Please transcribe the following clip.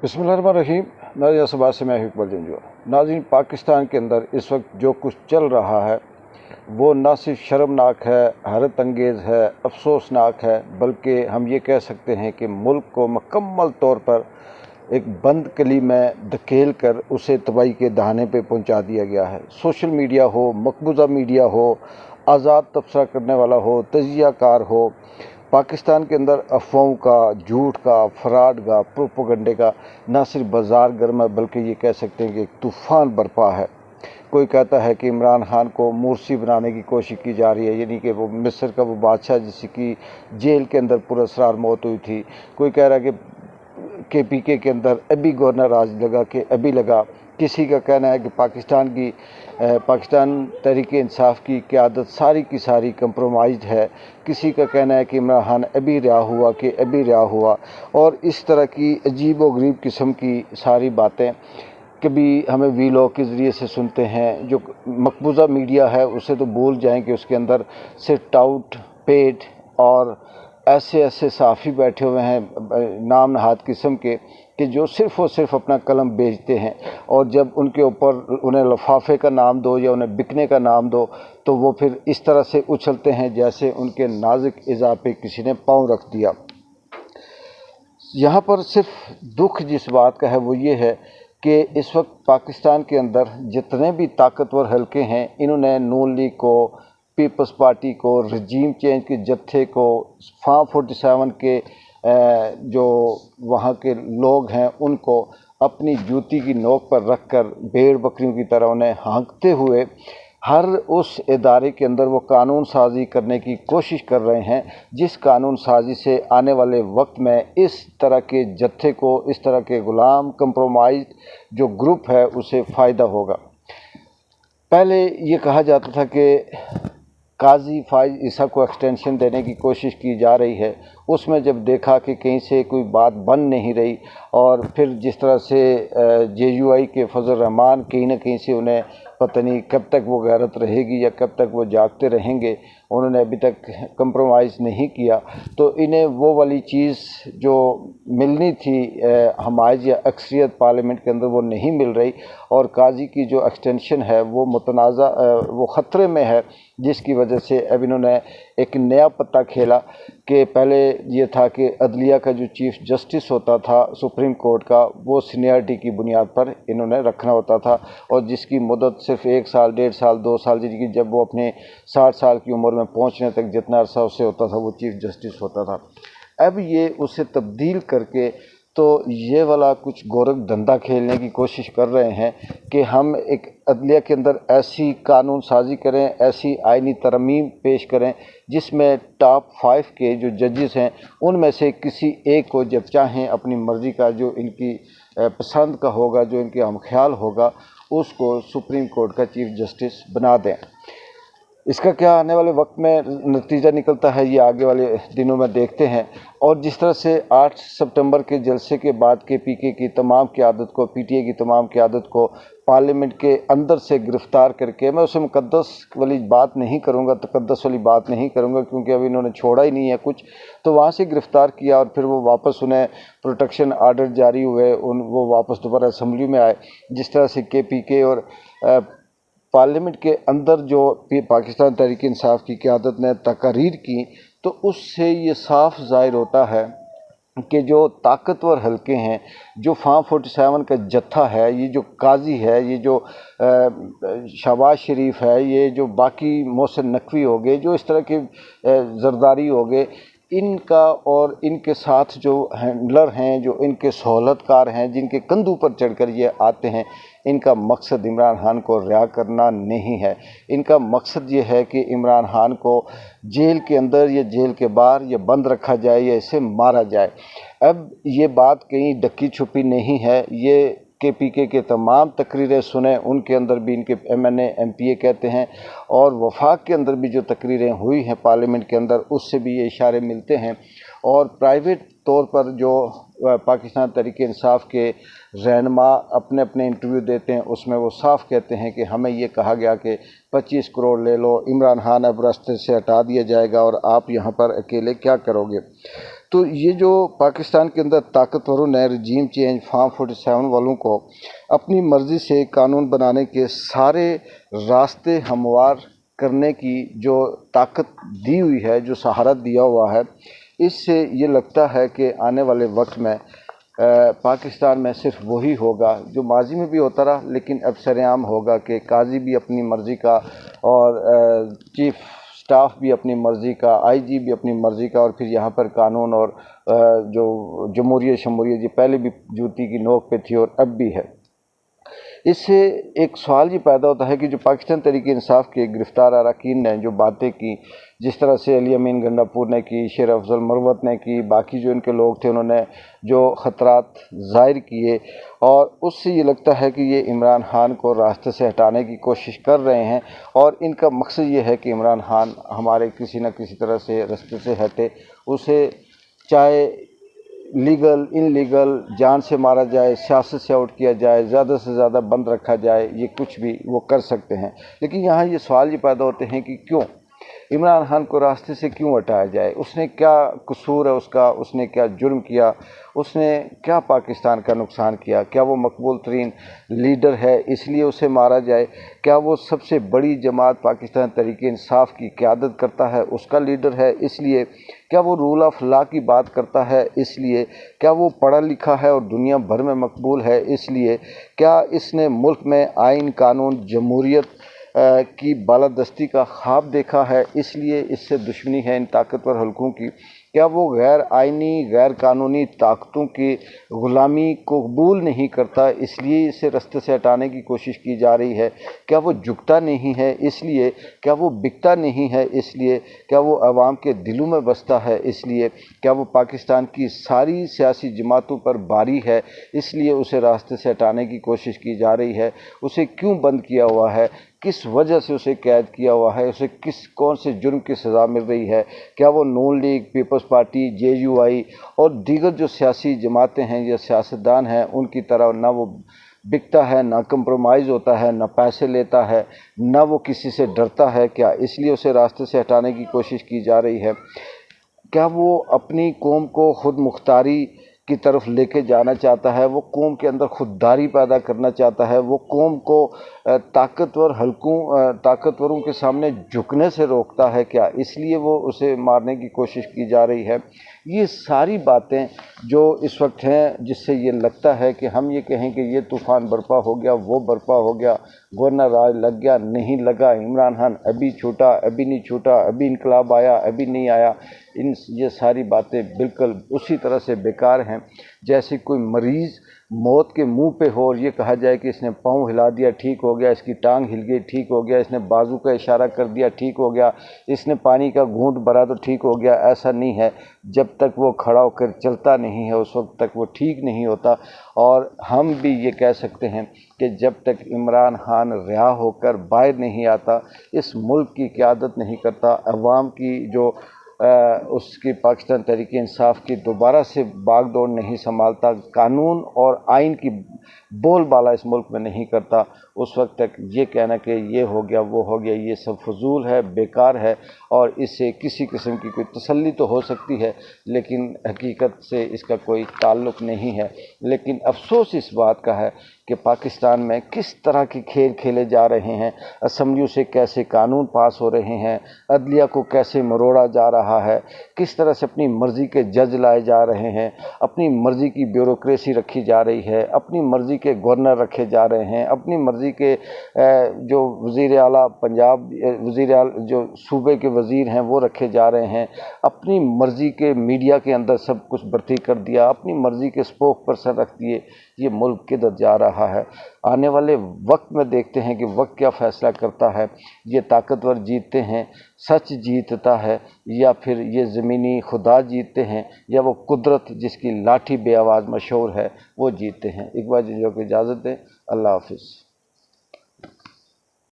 बिस्मिल्लाहिर्रहमानिर्रहीम। नाज़रीन सभा से मैं इकबाल जंजू। नाज़रीन, पाकिस्तान के अंदर इस वक्त जो कुछ चल रहा है वो ना सिर्फ शर्मनाक है, हैरत अंगेज़ है, अफसोसनाक है, बल्कि हम ये कह सकते हैं कि मुल्क को मुकम्मल तौर पर एक बंद कली में धकेल कर उसे तबाही के दहाने पे पहुंचा दिया गया है। सोशल मीडिया हो, मकबूजा मीडिया हो, आज़ाद तबसरा करने वाला हो, तजियाकार हो, पाकिस्तान के अंदर अफवाहों का, झूठ का, फ्रॉड का, प्रोपेगेंडे का न सिर्फ बाज़ार गर्म है बल्कि ये कह सकते हैं कि एक तूफ़ान बरपा है। कोई कहता है कि इमरान खान को मुर्सी बनाने की कोशिश की जा रही है, यानी कि वो मिस्र का वो बादशाह जिसकी जेल के अंदर पुरअसरार मौत हुई थी। कोई कह रहा है कि KPK के अंदर अभी गवर्नर राज लगा कि अभी लगा। किसी का कहना है कि पाकिस्तान तहरीक इंसाफ की क़यादत सारी की सारी कंप्रोमाइज़ है। किसी का कहना है कि इमरान खान अभी रिहा हुआ कि अभी रिहा हुआ, और इस तरह की अजीब व गरीब किस्म की सारी बातें कभी हमें वीलॉग के ज़रिए से सुनते हैं। जो मकबूजा मीडिया है उसे तो भूल जाएं कि उसके अंदर सिर्फ टाउट, पेट और ऐसे सहाफ़ी बैठे हुए हैं नाम नहाद किस्म के कि जो सिर्फ़ और सिर्फ अपना कलम बेचते हैं, और जब उनके ऊपर उन्हें लफाफे का नाम दो या उन्हें बिकने का नाम दो तो वो फिर इस तरह से उछलते हैं जैसे उनके नाजुक इज़ा पे किसी ने पाँव रख दिया। यहाँ पर सिर्फ दुख जिस बात का है वो ये है कि इस वक्त पाकिस्तान के अंदर जितने भी ताकतवर हलके हैं, इन्होंने नून लीग को, पीपल्स पार्टी को, रजीम चेंज के जत्थे को, फार्म 47 के जो वहाँ के लोग हैं उनको अपनी जूती की नोक पर रखकर भेड़ बकरियों की तरह उन्हें हाँकते हुए हर उस इदारे के अंदर वो कानून साजी करने की कोशिश कर रहे हैं जिस कानून साजी से आने वाले वक्त में इस तरह के जत्थे को, इस तरह के ग़ुलाम कंप्रोमाइज जो ग्रुप है उसे फ़ायदा होगा। पहले ये कहा जाता था कि काजी फाइज ईसा को एक्सटेंशन देने की कोशिश की जा रही है। उसमें जब देखा कि कहीं से कोई बात बन नहीं रही, और फिर जिस तरह से JUI के फजल रहमान कहीं ना कहीं से उन्हें पता नहीं कब तक वो गैरत रहेगी या कब तक वो जागते रहेंगे, उन्होंने अभी तक कंप्रोमाइज़ नहीं किया, तो इन्हें वो वाली चीज़ जो मिलनी थी हमायत या अक्सरियत पार्लियामेंट के अंदर वो नहीं मिल रही, और काजी की जो एक्सटेंशन है वो मुतनाज़ा वो ख़तरे में है, जिसकी वजह से अब इन्होंने एक नया पत्ता खेला कि पहले ये था कि अदलिया का जो चीफ़ जस्टिस होता था सुप्रीम कोर्ट का, वो सीनियरिटी की बुनियाद पर इन्होंने रखना होता था, और जिसकी मुद्दत सिर्फ 1 साल, 1.5 साल, 2 साल, जिनकी जब वो अपने 60 साल की उम्र में पहुंचने तक जितना अरसा उससे होता था वो चीफ़ जस्टिस होता था। अब ये उसे तब्दील करके तो ये वाला कुछ गोरख धंधा खेलने की कोशिश कर रहे हैं कि हम एक अदलिया के अंदर ऐसी कानून साजी करें, ऐसी आइनी तरमीम पेश करें जिसमें टॉप 5 के जो जजेस हैं उनमें से किसी एक को जब चाहें अपनी मर्ज़ी का, जो इनकी पसंद का होगा, जो इनके हमख्याल होगा, उसको सुप्रीम कोर्ट का चीफ़ जस्टिस बना दें। इसका क्या आने वाले वक्त में नतीजा निकलता है ये आगे वाले दिनों में देखते हैं। और जिस तरह से 8 सितंबर के जलसे के बाद KPK की तमाम क़यादत को, PTA की तमाम क़यादत को पार्लियामेंट के अंदर से गिरफ़्तार करके, मैं उसे मुक़द्दस वाली बात नहीं करूँगा, तक़द्दस वाली बात नहीं करूँगा क्योंकि अभी इन्होंने छोड़ा ही नहीं है कुछ, तो वहाँ से गिरफ़्तार किया और फिर वो वापस उन्हें प्रोटेक्शन आर्डर जारी हुए, वो वापस दोबारा असम्बली में आए। जिस तरह से KPK और पार्लियामेंट के अंदर जो पाकिस्तान तहरीक इंसाफ की क़यादत ने तकारीर की, तो उससे ये साफ ज़ाहिर होता है कि जो ताकतवर हलके हैं, जो फार्म 47 का जत्था है, ये जो काजी है, ये जो शहबाज शरीफ है, ये जो बाकी मोहसिन नकवी हो गए, जो इस तरह के जरदारी हो गए, इनका और इनके साथ जो हैंडलर हैं, जो इनके सहूलतकार हैं, जिनके कंधों पर चढ़कर ये आते हैं, इनका मकसद इमरान खान को रिहा करना नहीं है। इनका मकसद ये है कि इमरान खान को जेल के अंदर या जेल के बाहर या बंद रखा जाए या इसे मारा जाए। अब ये बात कहीं ढकी छुपी नहीं है, ये KPK के तमाम तकरीरें सुने, उनके अंदर भी इनके MNA MPA कहते हैं, और वफाक के अंदर भी जो तकरीरें हुई हैं पार्लियामेंट के अंदर उससे भी ये इशारे मिलते हैं, और प्राइवेट तौर पर जो पाकिस्तान तहरीक इंसाफ के रहनुमा अपने अपने इंटरव्यू देते हैं उसमें वो साफ कहते हैं कि हमें ये कहा गया कि 25 करोड़ ले लो, इमरान खान अब रास्ते से हटा दिया जाएगा और आप यहाँ पर अकेले क्या करोगे। तो ये जो पाकिस्तान के अंदर ताकतवरों ने रजीम चेंज फार्म 47 वालों को अपनी मर्ज़ी से कानून बनाने के सारे रास्ते हमवार करने की जो ताकत दी हुई है, जो सहारा दिया हुआ है, इससे ये लगता है कि आने वाले वक्त में पाकिस्तान में सिर्फ वही होगा जो माजी में भी होता रहा, लेकिन अब सरेआम होगा कि काजी भी अपनी मर्ज़ी का और चीफ स्टाफ भी अपनी मर्ज़ी का, आईजी भी अपनी मर्ज़ी का, और फिर यहाँ पर कानून और जो जमहूरियत शमहूरियत ये पहले भी जूती की नोक पे थी और अब भी है। इससे एक सवाल ये पैदा होता है कि जो पाकिस्तान तहरीक इंसाफ के गिरफ़्तार अरकान ने जो बातें की, जिस तरह से अली अमीन गंडापुर ने की, शेर अफजल मरवत ने की, बाकी जो इनके लोग थे उन्होंने जो ख़तरात ज़ाहिर किए, और उससे ये लगता है कि ये इमरान खान को रास्ते से हटाने की कोशिश कर रहे हैं, और इनका मकसद ये है कि इमरान खान हमारे किसी न किसी तरह से रास्ते से हटे, उसे चाहे लीगल इनलीगल जान से मारा जाए, सियासत से आउट किया जाए, ज़्यादा से ज़्यादा बंद रखा जाए, ये कुछ भी वो कर सकते हैं। लेकिन यहाँ ये सवाल ये पैदा होते हैं कि क्यों इमरान खान को रास्ते से क्यों हटाया जाए? उसने क्या कसूर है उसका? उसने क्या जुर्म किया? उसने क्या पाकिस्तान का नुकसान किया? क्या वो मकबूल तरीन लीडर है इसलिए उसे मारा जाए? क्या वो सबसे बड़ी जमात पाकिस्तान तहरीक इंसाफ की क़यादत करता है उसका लीडर है इसलिए? क्या वो रूल ऑफ लॉ की बात करता है इसलिए? क्या वो पढ़ा लिखा है और दुनिया भर में मकबूल है इसलिए? क्या इसने मुल्क में आइन कानून जमहूरियत की बालादस्ती का ख्वाब देखा है इसलिए इससे दुश्मनी है इन ताकतवर हलकों की? क्या वो गैर आइनी गैर कानूनी ताकतों की ग़ुलामी को कबूल नहीं करता इसलिए इसे रास्ते से हटाने की कोशिश की जा रही है? क्या वो झुकता नहीं है इसलिए? क्या वो बिकता नहीं है इसलिए? क्या वो आवाम के दिलों में बसता है इसलिए? क्या वो पाकिस्तान की सारी सियासी जमातों पर भारी है इसलिए उसे रास्ते से हटाने की कोशिश की जा रही है? उसे क्यों बंद किया हुआ है? किस वजह से उसे कैद किया हुआ है? उसे कौन से जुर्म की सज़ा मिल रही है? क्या वो नून लीग, पीपल्स पार्टी, JUI और दीगर जो सियासी जमातें हैं या सियासतदान हैं उनकी तरह ना वो बिकता है, ना कंप्रोमाइज़ होता है, ना पैसे लेता है, ना वो किसी से डरता है? क्या इसलिए उसे रास्ते से हटाने की कोशिश की जा रही है? क्या वो अपनी कौम को खुद मुख्तारी की तरफ लेके जाना चाहता है? वो कौम के अंदर खुददारी पैदा करना चाहता है? वो कौम को ताकतवरों के सामने झुकने से रोकता है क्या? इसलिए वो उसे मारने की कोशिश की जा रही है। ये सारी बातें जो इस वक्त हैं जिससे ये लगता है कि हम ये कहें कि ये तूफ़ान बर्पा हो गया, वो बर्पा हो गया, गवर्नर राज लग गया, नहीं लगा, इमरान खान अभी छूटा, अभी नहीं छूटा, अभी इनकलाब आया, अभी नहीं आया, ये सारी बातें बिल्कुल उसी तरह से बेकार हैं जैसे कोई मरीज़ मौत के मुंह पे हो और ये कहा जाए कि इसने पाँव हिला दिया ठीक हो गया, इसकी टांग हिल गई ठीक हो गया, इसने बाजू का इशारा कर दिया ठीक हो गया, इसने पानी का घूंट भरा तो ठीक हो गया। ऐसा नहीं है, जब तक वो खड़ा होकर चलता नहीं है उस वक्त तक वो ठीक नहीं होता। और हम भी ये कह सकते हैं कि जब तक इमरान खान रिहा होकर बाहर नहीं आता, इस मुल्क की क़यादत नहीं करता, अवाम की जो उसकी पाकिस्तान तहरीक इंसाफ की दोबारा से बागडोर नहीं संभालता, कानून और आइन की बोलबाला इस मुल्क में नहीं करता, उस वक्त तक ये कहना कि ये हो गया वो हो गया, ये सब फजूल है, बेकार है, और इससे किसी किस्म की कोई तसल्ली तो हो सकती है लेकिन हकीकत से इसका कोई ताल्लुक़ नहीं है। लेकिन अफसोस इस बात का है कि पाकिस्तान में किस तरह के खेल खेले जा रहे हैं, असम्बलियों से कैसे कानून पास हो रहे हैं, अदलिया को कैसे मरोड़ा जा रहा है, किस तरह से अपनी मर्ज़ी के जज लाए जा रहे हैं, अपनी मर्ज़ी की ब्यूरोक्रेसी रखी जा रही है, अपनी मर्ज़ी के गवर्नर रखे जा रहे हैं, अपनी मर्ज़ी के जो वज़ीर आला पंजाब जो सूबे के वज़ीर हैं वो रखे जा रहे हैं, अपनी मर्ज़ी के मीडिया के अंदर सब कुछ भर्ती कर दिया, अपनी मर्ज़ी के स्पोक पर्सन रख दिए। ये मुल्क किधर जा रहा है? आने वाले वक्त में देखते हैं कि वक्त क्या फ़ैसला करता है। ये ताकतवर जीतते हैं, सच जीतता है, या फिर ये ज़मीनी खुदा जीतते हैं, या वो कुदरत जिसकी लाठी बे आवाज़ मशहूर है वो जीतते हैं। एक बार जो इजाज़त दें, अल्लाह हाफ़िज़।